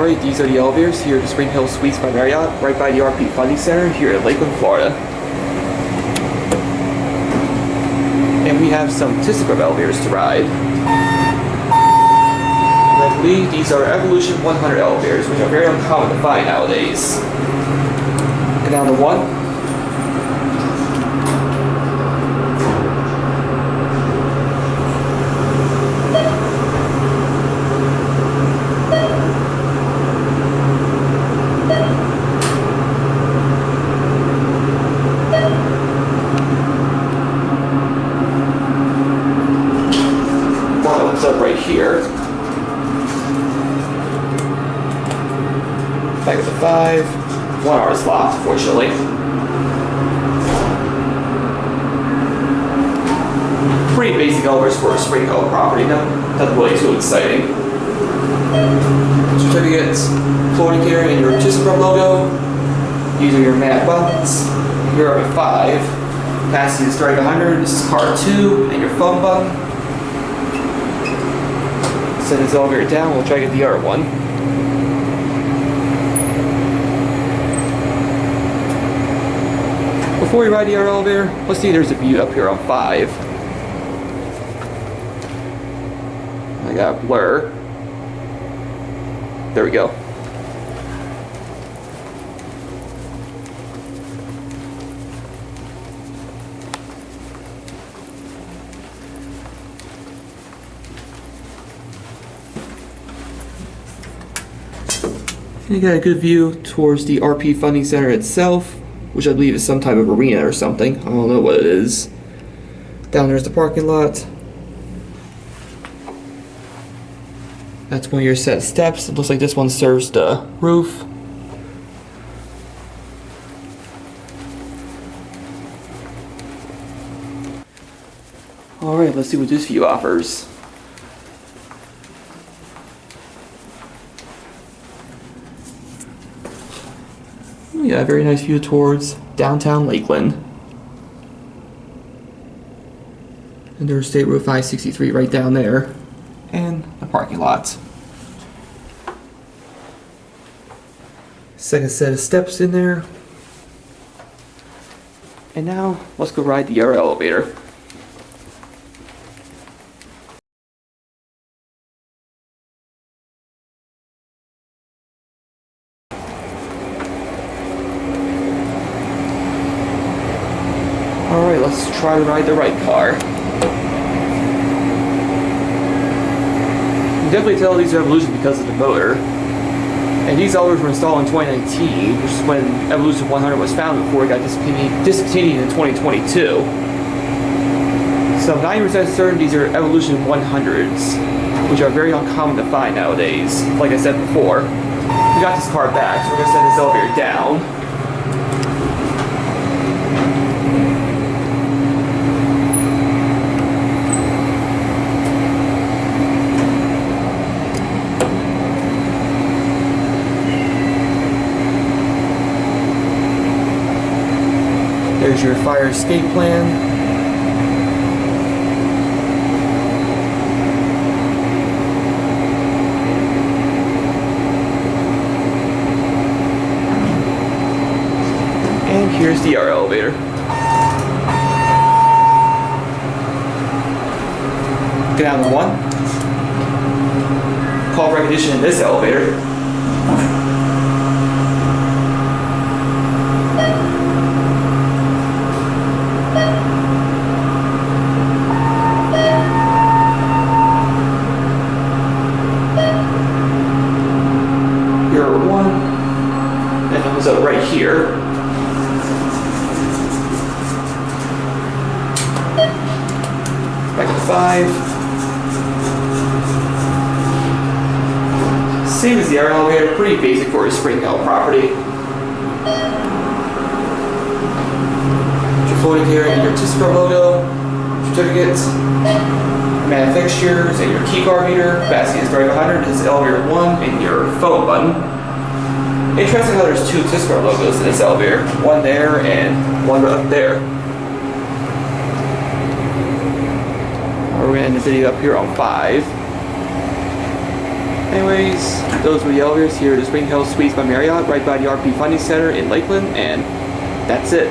Alright, these are the elevators here at the Springhill Suites by Marriott, right by the RP Funding Center here at Lakeland, Florida. And we have some ThyssenKrupp elevators to ride. And I believe these are Evolution 100 elevators, which are very uncommon to find nowadays. Get down to one. Up right here. Back at the 5. 1 hour slot, fortunately. Pretty basic elevators for a Springhill property, nothing really too exciting. Certificates, floating here, and your ThyssenKrupp logo. These are your mat buttons. You're up at 5. Capacity is starting 100. This is card 2, and your phone button. Set this elevator down, we'll try to get the other one. Before we ride the other elevator, let's see if there's a view up here on 5. I got a blur. There we go. You got a good view towards the RP Funding Center itself, which I believe is some type of arena or something. I don't know what it is. Down there's the parking lot. That's one of your set steps. It looks like this one serves the roof. Alright, let's see what this view offers. Yeah, very nice view towards downtown Lakeland. And there's State Road 563 right down there. And the parking lot. Second set of steps in there. And now, let's go ride the other elevator. Alright, let's try to ride the right car. You can definitely tell these are Evolution because of the motor. And these elevators were installed in 2019, which is when Evolution 100 was founded before it got discontinued in 2022. So 90% certain these are Evolution 100s, which are very uncommon to find nowadays. Like I said before, we got this car back, so we're going to send this elevator down. There's your fire escape plan. And here's the R elevator. Get down to 1. Call recognition in this elevator. Up right here. Back to 5. Same as the other elevator, pretty basic for a Springhill property. Your floating here and your ThyssenKrupp logo, certificates, mat fixtures, and your key card meter. Capacity is starting 100. This is elevator 1 and your phone button. Interesting how there's 2 ThyssenKrupp logos in this elevator. One there and one up there. We're going to end the video up here on 5. Anyways, those were the elevators here at the Springhill Suites by Marriott, right by the RP Funding Center in Lakeland, and that's it.